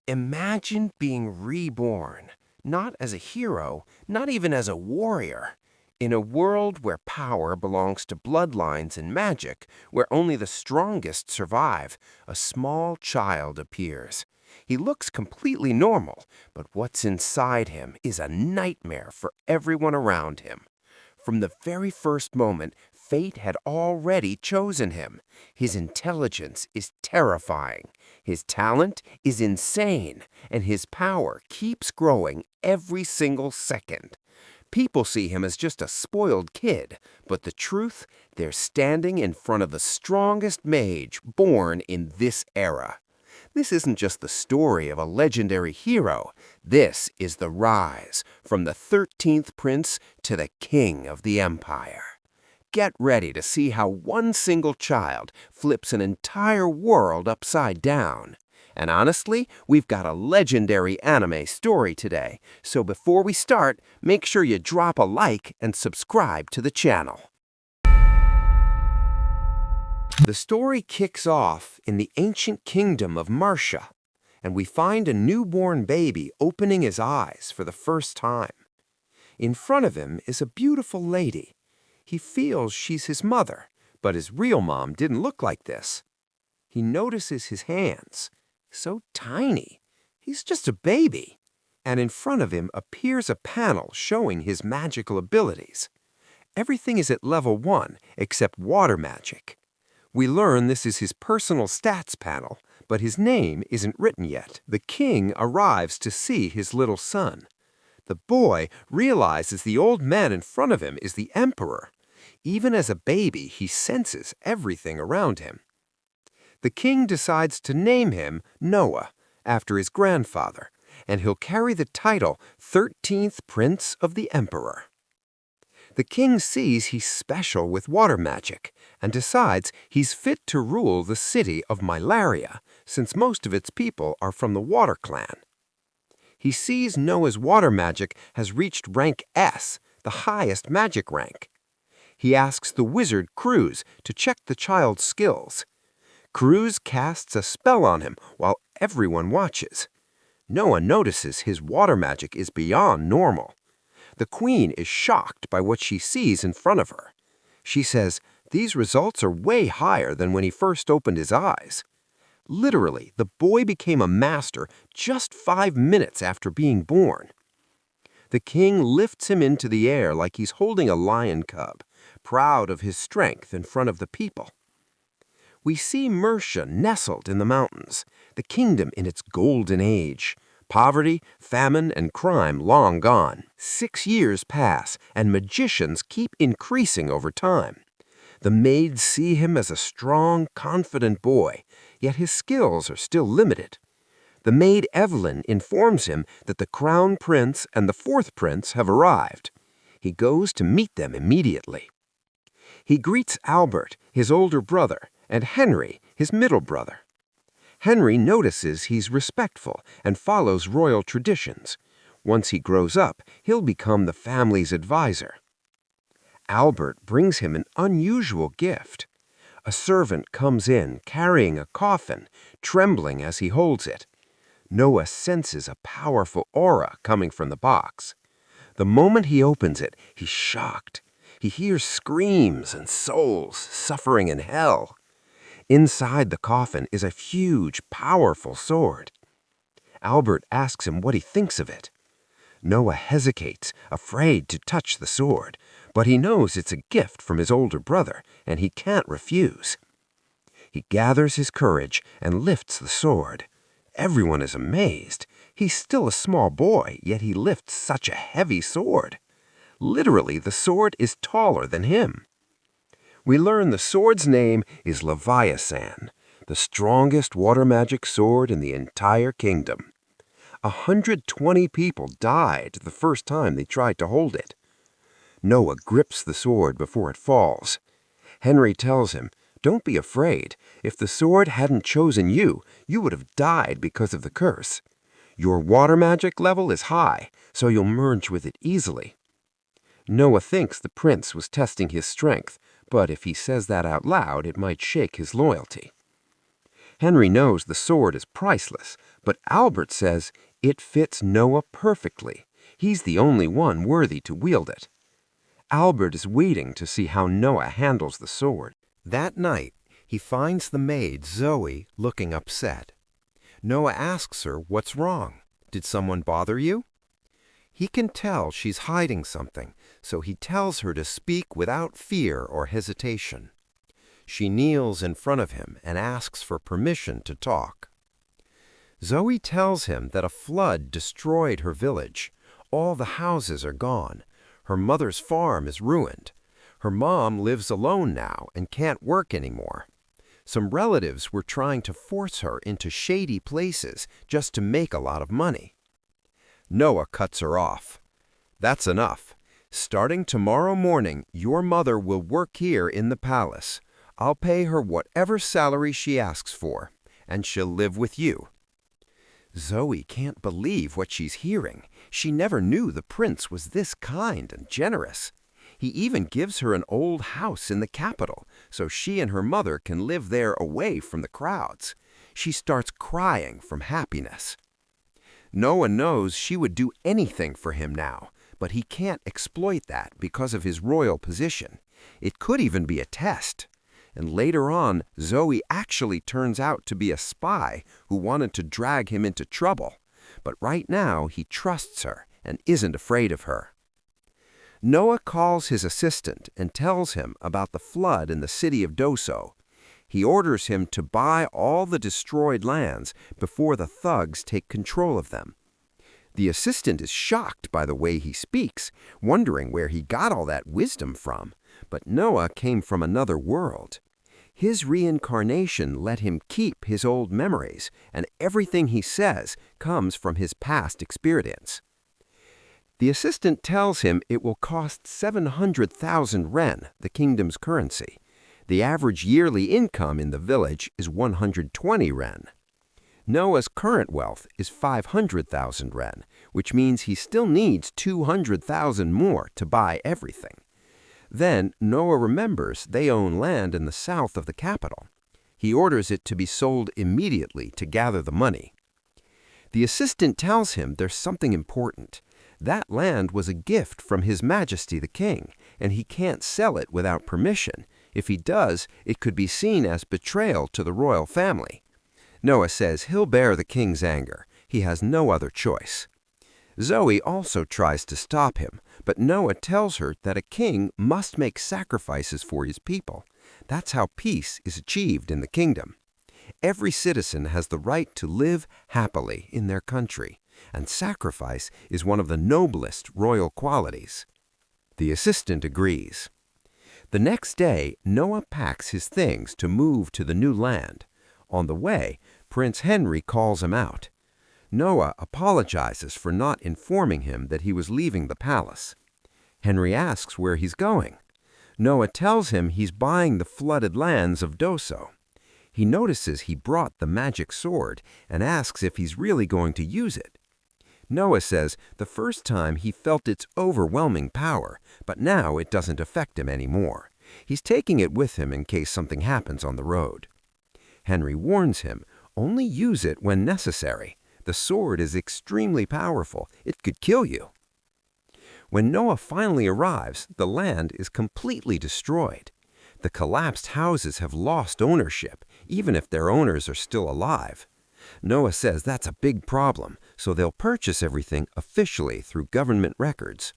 Imagine being reborn, not as a hero, not even as a warrior. In a world where power belongs to bloodlines and magic, where only the strongest survive, a small child appears. He looks completely normal, but what's inside him is a nightmare for everyone around him. From the very first moment, fate had already chosen him. His intelligence is terrifying. His talent is insane, and his power keeps growing every single second. People see him as just a spoiled kid, but the truth, they're standing in front of the strongest mage born in this era. This isn't just the story of a legendary hero. This is the rise from the 13th prince to the king of the empire. Get ready to see how one single child flips an entire world upside down. And honestly, we've got a legendary anime story today, so before we start, make sure you drop a like and subscribe to the channel. The story kicks off in the ancient kingdom of Marcia, and we find a newborn baby opening his eyes for the first time. In front of him is a beautiful lady. He feels she's his mother, but his real mom didn't look like this. He notices his hands. So tiny. He's just a baby. And in front of him appears a panel showing his magical abilities. Everything is at level 1 except water magic. We learn this is his personal stats panel, but his name isn't written yet. The king arrives to see his little son. The boy realizes the old man in front of him is the emperor. Even as a baby, he senses everything around him. The king decides to name him Noah, after his grandfather, and he'll carry the title 13th Prince of the Emperor. The king sees he's special with water magic and decides he's fit to rule the city of Mylaria, since most of its people are from the Water Clan. He sees Noah's water magic has reached rank S, the highest magic rank. He asks the wizard Cruz to check the child's skills. Cruz casts a spell on him while everyone watches. Noah notices his water magic is beyond normal. The queen is shocked by what she sees in front of her. She says, "These results are way higher than when he first opened his eyes." Literally, the boy became a master just 5 minutes after being born. The king lifts him into the air like he's holding a lion cub, proud of his strength in front of the people. We see Mercia nestled in the mountains, the kingdom in its golden age. Poverty, famine, and crime long gone. 6 years pass, and magicians keep increasing over time. The maids see him as a strong, confident boy, yet his skills are still limited. The maid Evelyn informs him that the crown prince and the 4th prince have arrived. He goes to meet them immediately. He greets Albert, his older brother, and Henry, his middle brother. Henry notices he's respectful and follows royal traditions. Once he grows up, he'll become the family's advisor. Albert brings him an unusual gift. A servant comes in carrying a coffin, trembling as he holds it. Noah senses a powerful aura coming from the box. The moment he opens it, he's shocked. He hears screams and souls suffering in hell. Inside the coffin is a huge, powerful sword. Albert asks him what he thinks of it. Noah hesitates, afraid to touch the sword, but he knows it's a gift from his older brother, and he can't refuse. He gathers his courage and lifts the sword. Everyone is amazed. He's still a small boy, yet he lifts such a heavy sword. Literally, the sword is taller than him. We learn the sword's name is Leviathan, the strongest water magic sword in the entire kingdom. 120 people died the first time they tried to hold it. Noah grips the sword before it falls. Henry tells him, "Don't be afraid. If the sword hadn't chosen you, you would have died because of the curse. Your water magic level is high, so you'll merge with it easily." Noah thinks the prince was testing his strength, but if he says that out loud, it might shake his loyalty. Henry knows the sword is priceless, but Albert says it fits Noah perfectly. He's the only one worthy to wield it. Albert is waiting to see how Noah handles the sword. That night, he finds the maid, Zoe, looking upset. Noah asks her what's wrong. Did someone bother you? He can tell she's hiding something, so he tells her to speak without fear or hesitation. She kneels in front of him and asks for permission to talk. Zoe tells him that a flood destroyed her village. All the houses are gone. Her mother's farm is ruined. Her mom lives alone now and can't work anymore. Some relatives were trying to force her into shady places just to make a lot of money. Noah cuts her off. That's enough. Starting tomorrow morning, your mother will work here in the palace. I'll pay her whatever salary she asks for, and she'll live with you. Zoe can't believe what she's hearing. She never knew the prince was this kind and generous. He even gives her an old house in the capital, so she and her mother can live there away from the crowds. She starts crying from happiness. Noah knows she would do anything for him now, but he can't exploit that because of his royal position. It could even be a test. And later on, Zoe actually turns out to be a spy who wanted to drag him into trouble. But right now, he trusts her and isn't afraid of her. Noah calls his assistant and tells him about the flood in the city of Doso. He orders him to buy all the destroyed lands before the thugs take control of them. The assistant is shocked by the way he speaks, wondering where he got all that wisdom from. But Noah came from another world. His reincarnation let him keep his old memories, and everything he says comes from his past experience. The assistant tells him it will cost 700,000 ren, the kingdom's currency. The average yearly income in the village is 120 ren. Noah's current wealth is 500,000 ren, which means he still needs 200,000 more to buy everything. Then Noah remembers they own land in the south of the capital. He orders it to be sold immediately to gather the money. The assistant tells him there's something important. That land was a gift from His Majesty the King, and he can't sell it without permission. If he does, it could be seen as betrayal to the royal family. Noah says he'll bear the king's anger. He has no other choice. Zoe also tries to stop him, but Noah tells her that a king must make sacrifices for his people. That's how peace is achieved in the kingdom. Every citizen has the right to live happily in their country, and sacrifice is one of the noblest royal qualities. The assistant agrees. The next day, Noah packs his things to move to the new land. On the way, Prince Henry calls him out. Noah apologizes for not informing him that he was leaving the palace. Henry asks where he's going. Noah tells him he's buying the flooded lands of Doso. He notices he brought the magic sword and asks if he's really going to use it. Noah says the first time he felt its overwhelming power, but now it doesn't affect him anymore. He's taking it with him in case something happens on the road. Henry warns him, only use it when necessary. The sword is extremely powerful. It could kill you. When Noah finally arrives, the land is completely destroyed. The collapsed houses have lost ownership, even if their owners are still alive. Noah says that's a big problem, so they'll purchase everything officially through government records.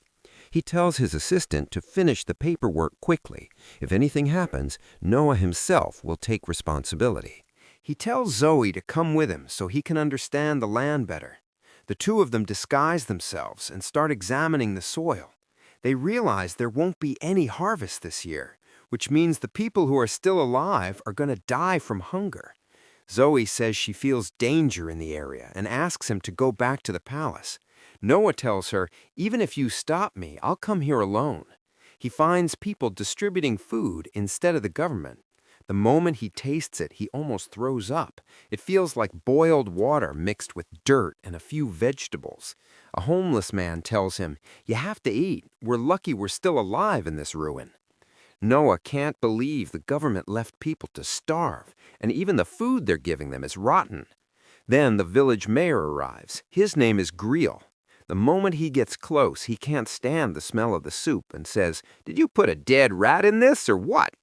He tells his assistant to finish the paperwork quickly. If anything happens, Noah himself will take responsibility. He tells Zoe to come with him so he can understand the land better. The two of them disguise themselves and start examining the soil. They realize there won't be any harvest this year, which means the people who are still alive are going to die from hunger. Zoe says she feels danger in the area and asks him to go back to the palace. Noah tells her, even if you stop me, I'll come here alone. He finds people distributing food instead of the government. The moment he tastes it, he almost throws up. It feels like boiled water mixed with dirt and a few vegetables. A homeless man tells him, you have to eat. We're lucky we're still alive in this ruin. Noah can't believe the government left people to starve, and even the food they're giving them is rotten. Then the village mayor arrives. His name is Greel. The moment he gets close, he can't stand the smell of the soup and says, "Did you put a dead rat in this or what?"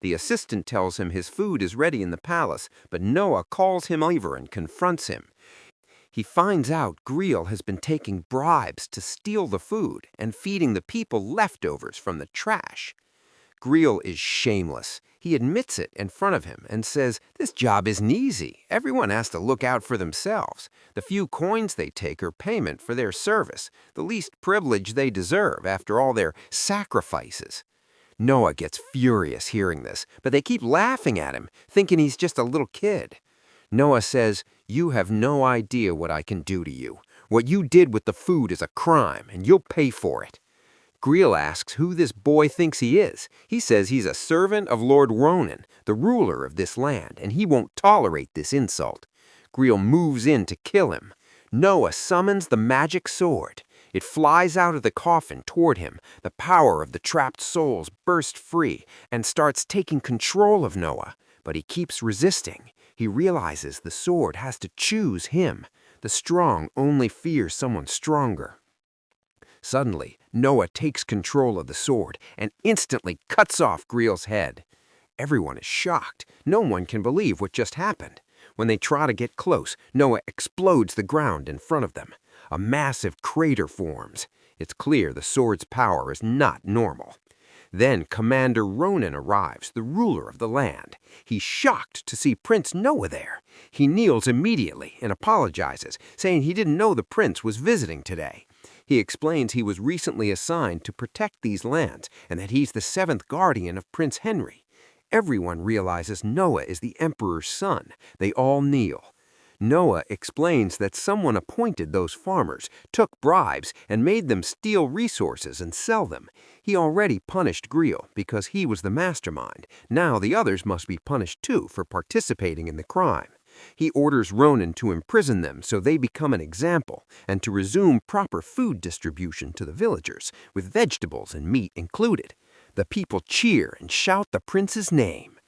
The assistant tells him his food is ready in the palace, but Noah calls him over and confronts him. He finds out Greel has been taking bribes to steal the food and feeding the people leftovers from the trash. Greel is shameless. He admits it in front of him and says, "This job isn't easy. Everyone has to look out for themselves. The few coins they take are payment for their service, the least privilege they deserve after all their sacrifices." Noah gets furious hearing this, but they keep laughing at him, thinking he's just a little kid. Noah says, "You have no idea what I can do to you. What you did with the food is a crime, and you'll pay for it." Greel asks who this boy thinks he is. He says he's a servant of Lord Ronan, the ruler of this land, and he won't tolerate this insult. Greel moves in to kill him. Noah summons the magic sword. It flies out of the coffin toward him. The power of the trapped souls bursts free and starts taking control of Noah. But he keeps resisting. He realizes the sword has to choose him. The strong only fear someone stronger. Suddenly, Noah takes control of the sword and instantly cuts off Greel's head. Everyone is shocked. No one can believe what just happened. When they try to get close, Noah explodes the ground in front of them. A massive crater forms. It's clear the sword's power is not normal. Then Commander Ronan arrives, the ruler of the land. He's shocked to see Prince Noah there. He kneels immediately and apologizes, saying he didn't know the prince was visiting today. He explains he was recently assigned to protect these lands and that he's the seventh guardian of Prince Henry. Everyone realizes Noah is the emperor's son. They all kneel. Noah explains that someone appointed those farmers, took bribes, and made them steal resources and sell them. He already punished Greel because he was the mastermind. Now the others must be punished too for participating in the crime. He orders Ronan to imprison them so they become an example and to resume proper food distribution to the villagers, with vegetables and meat included. The people cheer and shout the prince's name.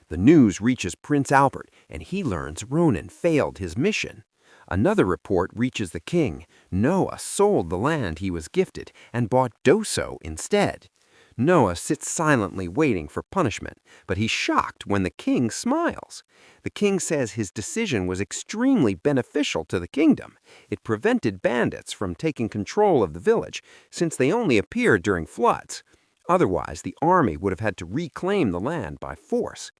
The news reaches Prince Albert, and he learns Ronan failed his mission. Another report reaches the king. Noah sold the land he was gifted and bought Doso instead. Noah sits silently waiting for punishment, but he's shocked when the king smiles. The king says his decision was extremely beneficial to the kingdom. It prevented bandits from taking control of the village, since they only appeared during floods. Otherwise, the army would have had to reclaim the land by force.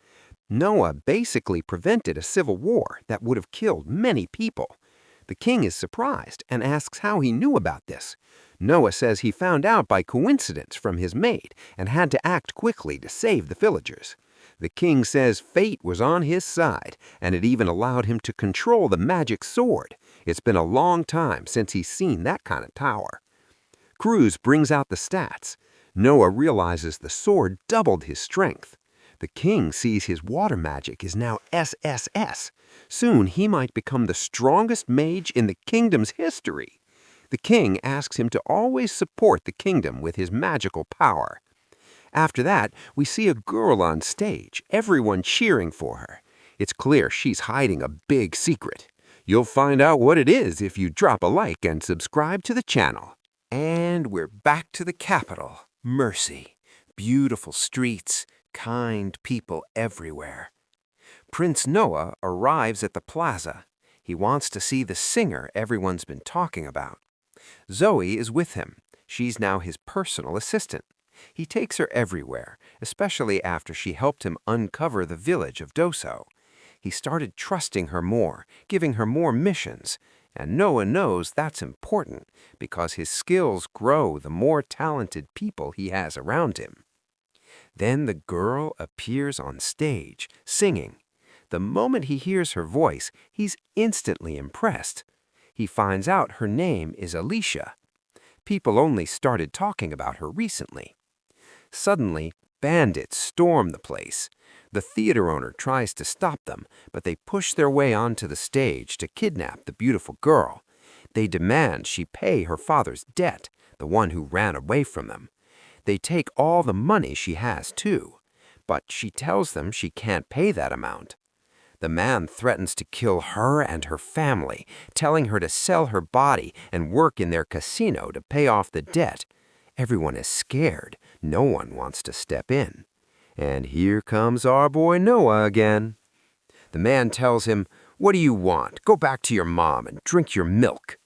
Noah basically prevented a civil war that would have killed many people. The king is surprised and asks how he knew about this. Noah says he found out by coincidence from his maid and had to act quickly to save the villagers. The king says fate was on his side, and it even allowed him to control the magic sword. It's been a long time since he's seen that kind of power. Cruz brings out the stats. Noah realizes the sword doubled his strength. The king sees his water magic is now SSS. Soon he might become the strongest mage in the kingdom's history. The king asks him to always support the kingdom with his magical power. After that, we see a girl on stage, everyone cheering for her. It's clear she's hiding a big secret. You'll find out what it is if you drop a like and subscribe to the channel. And we're back to the capital, Mercy. Beautiful streets, kind people everywhere. Prince Noah arrives at the plaza. He wants to see the singer everyone's been talking about. Zoe is with him. She's now his personal assistant. He takes her everywhere, especially after she helped him uncover the village of Doso. He started trusting her more, giving her more missions, and Noah knows that's important because his skills grow the more talented people he has around him. Then the girl appears on stage, singing. The moment he hears her voice, he's instantly impressed. He finds out her name is Alicia. People only started talking about her recently. Suddenly, bandits storm the place. The theater owner tries to stop them, but they push their way onto the stage to kidnap the beautiful girl. They demand she pay her father's debt, the one who ran away from them. They take all the money she has, too. But she tells them she can't pay that amount. The man threatens to kill her and her family, telling her to sell her body and work in their casino to pay off the debt. Everyone is scared. No one wants to step in. And here comes our boy Noah again. The man tells him, "What do you want? Go back to your mom and drink your milk."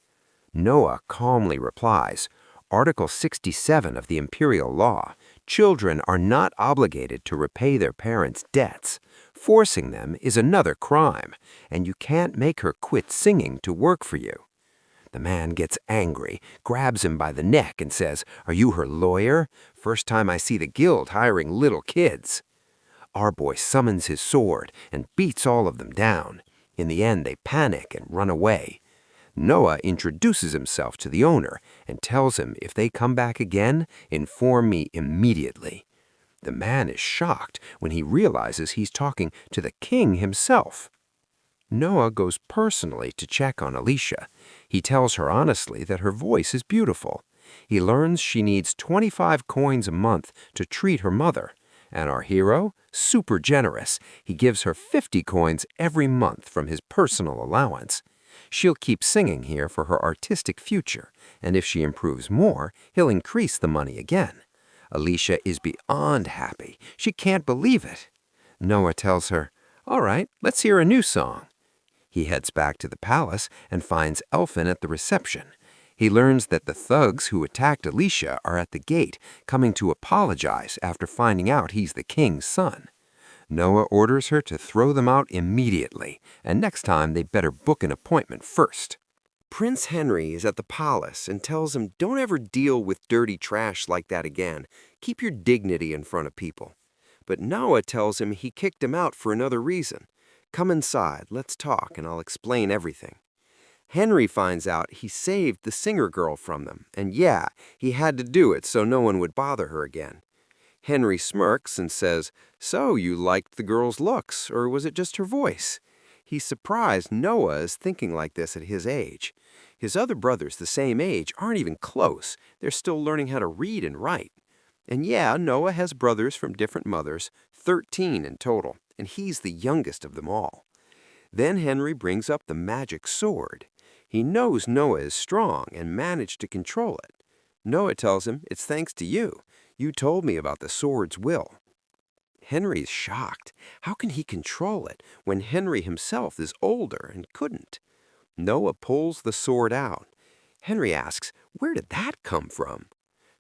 Noah calmly replies, "Article 67 of the Imperial Law, children are not obligated to repay their parents' debts. Forcing them is another crime, and you can't make her quit singing to work for you." The man gets angry, grabs him by the neck, and says, "Are you her lawyer? First time I see the guild hiring little kids." Our boy summons his sword and beats all of them down. In the end, they panic and run away. Noah introduces himself to the owner and tells him if they come back again, inform me immediately. The man is shocked when he realizes he's talking to the king himself. Noah goes personally to check on Alicia. He tells her honestly that her voice is beautiful. He learns she needs 25 coins a month to treat her mother. And our hero, super generous. He gives her 50 coins every month from his personal allowance. She'll keep singing here for her artistic future, and if she improves more, he'll increase the money again. Alicia is beyond happy. She can't believe it. Noah tells her, "All right, let's hear a new song." He heads back to the palace and finds Elfin at the reception. He learns that the thugs who attacked Alicia are at the gate, coming to apologize after finding out he's the king's son. Noah orders her to throw them out immediately, and next time they'd better book an appointment first. Prince Henry is at the palace and tells him, "Don't ever deal with dirty trash like that again. Keep your dignity in front of people." But Noah tells him he kicked him out for another reason. "Come inside, let's talk, and I'll explain everything." Henry finds out he saved the singer girl from them, and yeah, he had to do it so no one would bother her again. Henry smirks and says, "So you liked the girl's looks, or was it just her voice?" He's surprised Noah is thinking like this at his age. His other brothers the same age aren't even close. They're still learning how to read and write. And yeah, Noah has brothers from different mothers, 13 in total, and he's the youngest of them all. Then Henry brings up the magic sword. He knows Noah is strong and managed to control it. Noah tells him, "It's thanks to you. You told me about the sword's will." Henry's shocked. How can he control it when Henry himself is older and couldn't? Noah pulls the sword out. Henry asks, "Where did that come from?"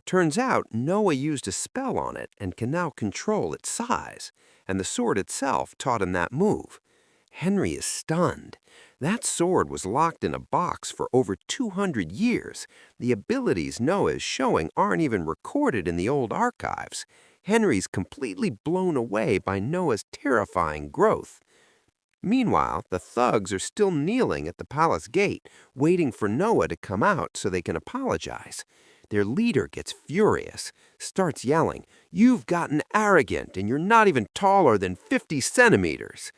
Turns out Noah used a spell on it and can now control its size, and the sword itself taught him that move. Henry is stunned. That sword was locked in a box for over 200 years. The abilities Noah is showing aren't even recorded in the old archives. Henry's completely blown away by Noah's terrifying growth. Meanwhile, the thugs are still kneeling at the palace gate, waiting for Noah to come out so they can apologize. Their leader gets furious, starts yelling, "You've gotten arrogant and you're not even taller than 50 centimeters."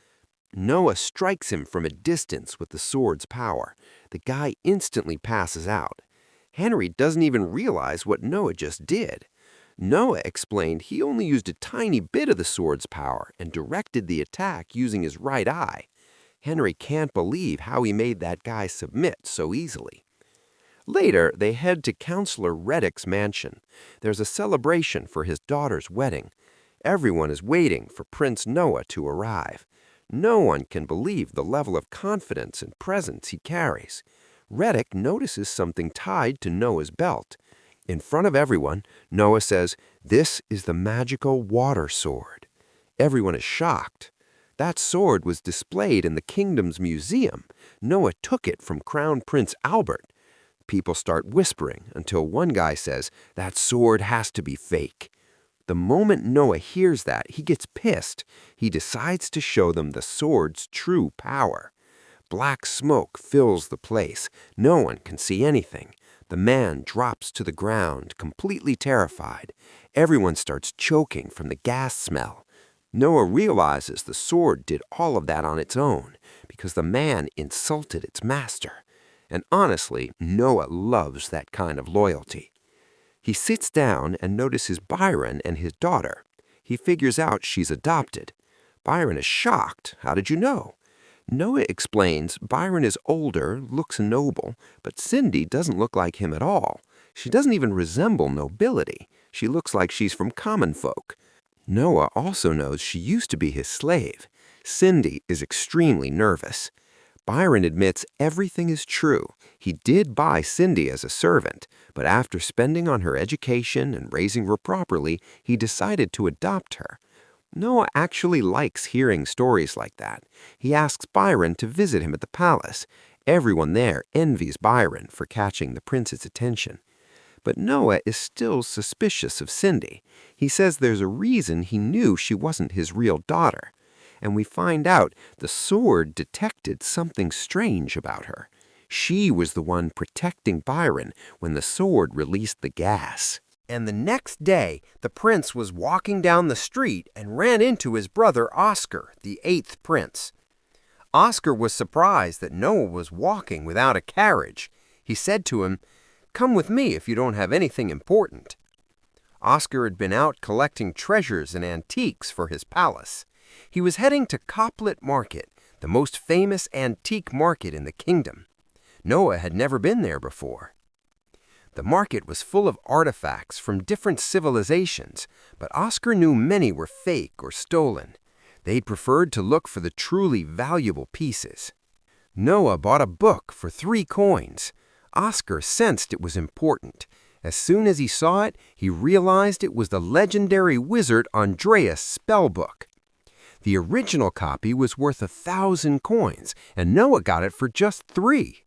Noah strikes him from a distance with the sword's power. The guy instantly passes out. Henry doesn't even realize what Noah just did. Noah explained he only used a tiny bit of the sword's power and directed the attack using his right eye. Henry can't believe how he made that guy submit so easily. Later, they head to Counselor Reddick's mansion. There's a celebration for his daughter's wedding. Everyone is waiting for Prince Noah to arrive. No one can believe the level of confidence and presence he carries. Reddick notices something tied to Noah's belt. In front of everyone, Noah says, "This is the magical water sword." Everyone is shocked. That sword was displayed in the kingdom's museum. Noah took it from Crown Prince Albert. People start whispering until one guy says, "That sword has to be fake." The moment Noah hears that, he gets pissed. He decides to show them the sword's true power. Black smoke fills the place. No one can see anything. The man drops to the ground, completely terrified. Everyone starts choking from the gas smell. Noah realizes the sword did all of that on its own because the man insulted its master. And honestly, Noah loves that kind of loyalty. He sits down and notices Byron and his daughter. He figures out she's adopted. Byron is shocked. How did you know? Noah explains Byron is older, looks noble, but Cindy doesn't look like him at all. She doesn't even resemble nobility. She looks like she's from common folk. Noah also knows she used to be his slave. Cindy is extremely nervous. Byron admits everything is true. He did buy Cindy as a servant, but after spending on her education and raising her properly, he decided to adopt her. Noah actually likes hearing stories like that. He asks Byron to visit him at the palace. Everyone there envies Byron for catching the prince's attention. But Noah is still suspicious of Cindy. He says there's a reason he knew she wasn't his real daughter. And we find out the sword detected something strange about her. She was the one protecting Byron when the sword released the gas. And the next day, the prince was walking down the street and ran into his brother Oscar, the 8th prince. Oscar was surprised that Noah was walking without a carriage. He said to him, "Come with me if you don't have anything important." Oscar had been out collecting treasures and antiques for his palace. He was heading to Coplet Market, the most famous antique market in the kingdom. Noah had never been there before. The market was full of artifacts from different civilizations, but Oscar knew many were fake or stolen. They'd preferred to look for the truly valuable pieces. Noah bought a book for 3 coins. Oscar sensed it was important. As soon as he saw it, he realized it was the legendary wizard Andreas' spellbook. The original copy was worth 1,000 coins, and Noah got it for just 3.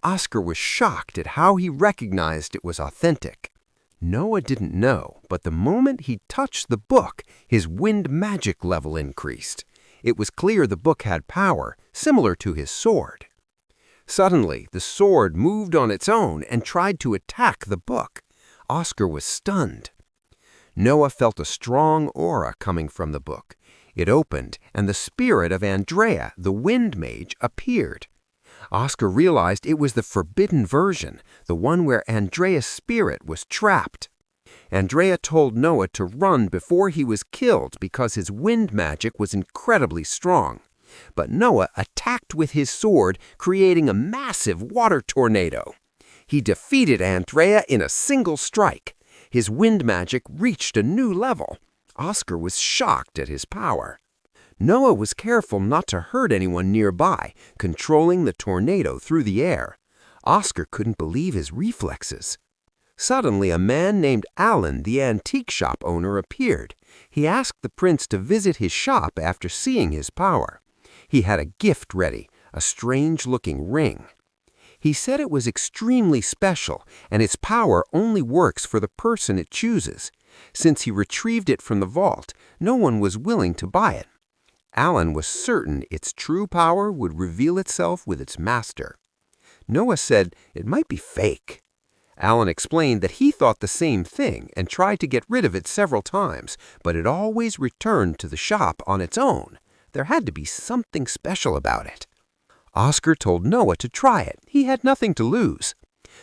Oscar was shocked at how he recognized it was authentic. Noah didn't know, but the moment he touched the book, his wind magic level increased. It was clear the book had power, similar to his sword. Suddenly, the sword moved on its own and tried to attack the book. Oscar was stunned. Noah felt a strong aura coming from the book. It opened, and the spirit of Andrea, the wind mage, appeared. Oscar realized it was the forbidden version, the one where Andrea's spirit was trapped. Andrea told Noah to run before he was killed because his wind magic was incredibly strong. But Noah attacked with his sword, creating a massive water tornado. He defeated Andrea in a single strike. His wind magic reached a new level. Oscar was shocked at his power. Noah was careful not to hurt anyone nearby, controlling the tornado through the air. Oscar couldn't believe his reflexes. Suddenly, a man named Alan, the antique shop owner, appeared. He asked the prince to visit his shop after seeing his power. He had a gift ready, a strange-looking ring. He said it was extremely special, and its power only works for the person it chooses. Since he retrieved it from the vault, no one was willing to buy it. Alan was certain its true power would reveal itself with its master. Noah said it might be fake. Alan explained that he thought the same thing and tried to get rid of it several times, but it always returned to the shop on its own. There had to be something special about it. Oscar told Noah to try it. He had nothing to lose.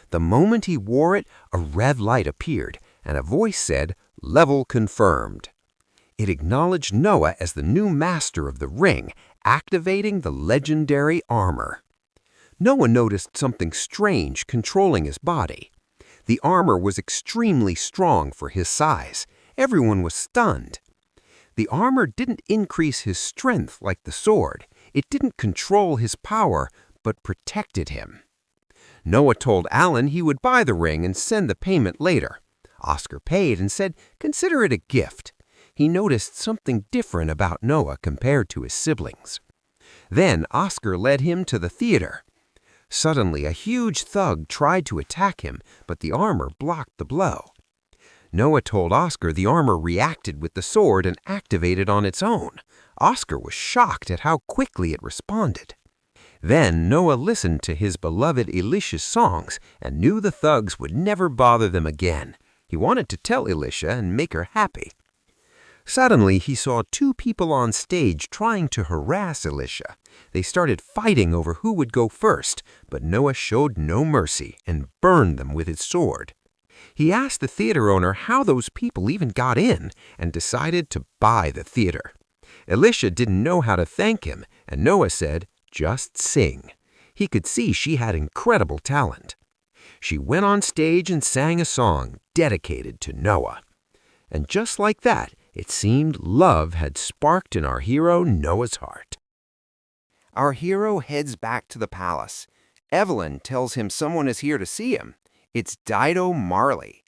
The moment he wore it, a red light appeared, and a voice said, "Level confirmed." It acknowledged Noah as the new master of the ring, activating the legendary armor. Noah noticed something strange controlling his body. The armor was extremely strong for his size. Everyone was stunned. The armor didn't increase his strength like the sword. It didn't control his power, but protected him. Noah told Alan he would buy the ring and send the payment later. Oscar paid and said, "Consider it a gift." He noticed something different about Noah compared to his siblings. Then Oscar led him to the theater. Suddenly, a huge thug tried to attack him, but the armor blocked the blow. Noah told Oscar the armor reacted with the sword and activated on its own. Oscar was shocked at how quickly it responded. Then Noah listened to his beloved Elisha's songs and knew the thugs would never bother them again. He wanted to tell Elisha and make her happy. Suddenly, he saw 2 people on stage trying to harass Elisha. They started fighting over who would go first, but Noah showed no mercy and burned them with his sword. He asked the theater owner how those people even got in and decided to buy the theater. Elisha didn't know how to thank him, and Noah said, "Just sing." He could see she had incredible talent. She went on stage and sang a song dedicated to Noah. And just like that, it seemed love had sparked in our hero Noah's heart. Our hero heads back to the palace. Evelyn tells him someone is here to see him. It's Dido Marley.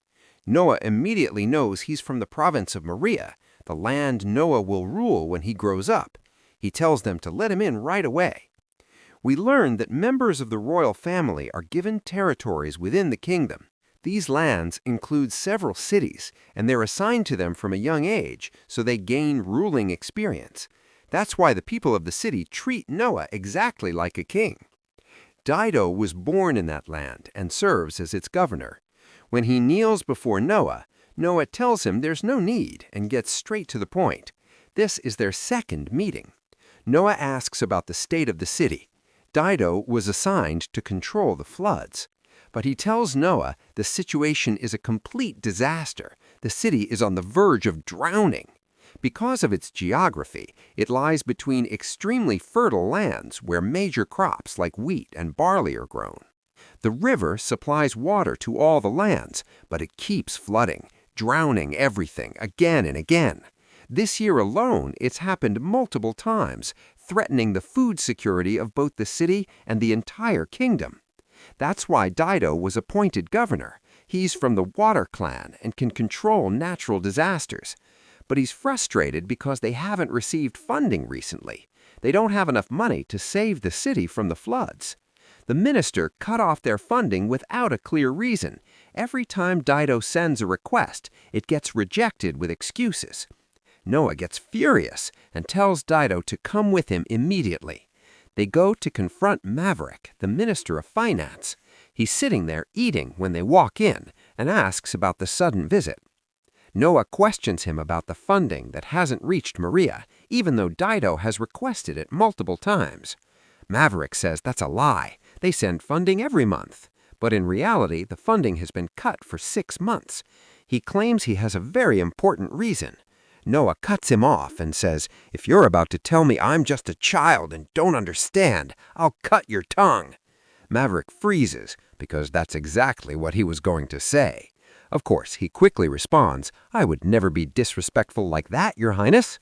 Noah immediately knows he's from the province of Maria, the land Noah will rule when he grows up. He tells them to let him in right away. We learn that members of the royal family are given territories within the kingdom. These lands include several cities, and they're assigned to them from a young age, so they gain ruling experience. That's why the people of the city treat Noah exactly like a king. Dido was born in that land and serves as its governor. When he kneels before Noah, Noah tells him there's no need and gets straight to the point. This is their second meeting. Noah asks about the state of the city. Dido was assigned to control the floods. But he tells Noah the situation is a complete disaster. The city is on the verge of drowning. Because of its geography, it lies between extremely fertile lands where major crops like wheat and barley are grown. The river supplies water to all the lands, but it keeps flooding, drowning everything again and again. This year alone, it's happened multiple times, threatening the food security of both the city and the entire kingdom. That's why Dido was appointed governor. He's from the water clan and can control natural disasters. But he's frustrated because they haven't received funding recently. They don't have enough money to save the city from the floods. The minister cut off their funding without a clear reason. Every time Dido sends a request, it gets rejected with excuses. Noah gets furious and tells Dido to come with him immediately. They go to confront Maverick, the minister of finance. He's sitting there eating when they walk in and asks about the sudden visit. Noah questions him about the funding that hasn't reached Maria, even though Dido has requested it multiple times. Maverick says that's a lie. They send funding every month. But in reality, the funding has been cut for 6 months. He claims he has a very important reason. Noah cuts him off and says, "If you're about to tell me I'm just a child and don't understand, I'll cut your tongue." Maverick freezes because that's exactly what he was going to say. Of course, he quickly responds, "I would never be disrespectful like that, Your Highness."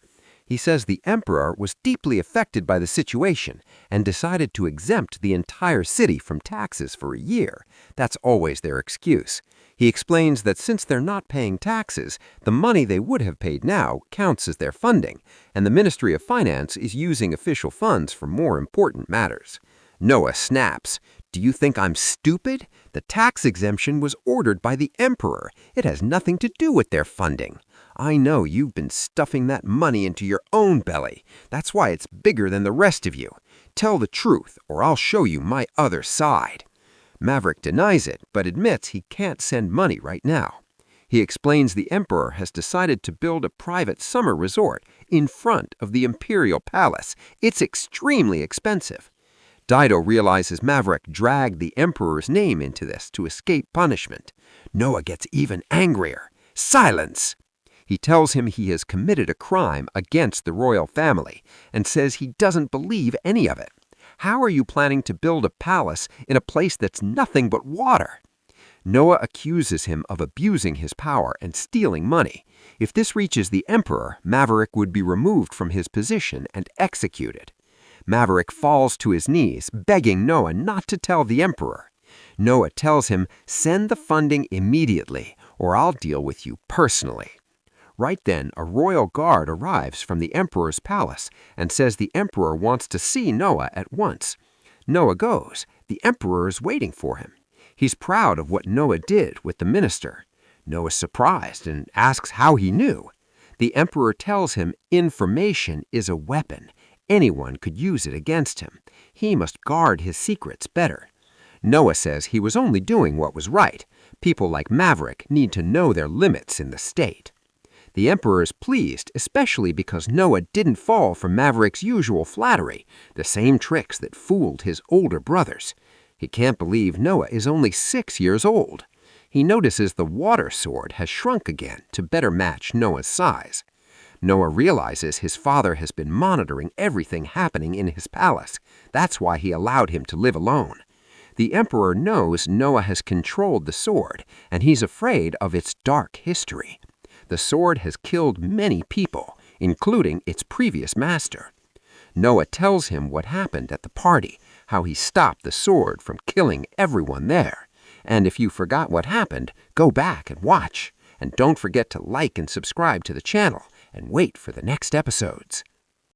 He says the emperor was deeply affected by the situation and decided to exempt the entire city from taxes for a year. That's always their excuse. He explains that since they're not paying taxes, the money they would have paid now counts as their funding, and the Ministry of Finance is using official funds for more important matters. Noah snaps, "Do you think I'm stupid? The tax exemption was ordered by the emperor. It has nothing to do with their funding. I know you've been stuffing that money into your own belly. That's why it's bigger than the rest of you. Tell the truth, or I'll show you my other side." Maverick denies it, but admits he can't send money right now. He explains the emperor has decided to build a private summer resort in front of the imperial palace. It's extremely expensive. Dido realizes Maverick dragged the emperor's name into this to escape punishment. Noah gets even angrier. "Silence!" He tells him he has committed a crime against the royal family and says he doesn't believe any of it. How are you planning to build a palace in a place that's nothing but water? Noah accuses him of abusing his power and stealing money. If this reaches the emperor, Maverick would be removed from his position and executed. Maverick falls to his knees, begging Noah not to tell the emperor. Noah tells him, "Send the funding immediately, or I'll deal with you personally." Right then, a royal guard arrives from the emperor's palace and says the emperor wants to see Noah at once. Noah goes. The emperor is waiting for him. He's proud of what Noah did with the minister. Noah's surprised and asks how he knew. The emperor tells him information is a weapon. Anyone could use it against him. He must guard his secrets better. Noah says he was only doing what was right. People like Maverick need to know their limits in the state. The emperor is pleased, especially because Noah didn't fall for Maverick's usual flattery, the same tricks that fooled his older brothers. He can't believe Noah is only 6 years old. He notices the water sword has shrunk again to better match Noah's size. Noah realizes his father has been monitoring everything happening in his palace. That's why he allowed him to live alone. The emperor knows Noah has controlled the sword, and he's afraid of its dark history. The sword has killed many people, including its previous master. Noah tells him what happened at the party, how he stopped the sword from killing everyone there. And if you forgot what happened, go back and watch. And don't forget to like and subscribe to the channel, and wait for the next episodes.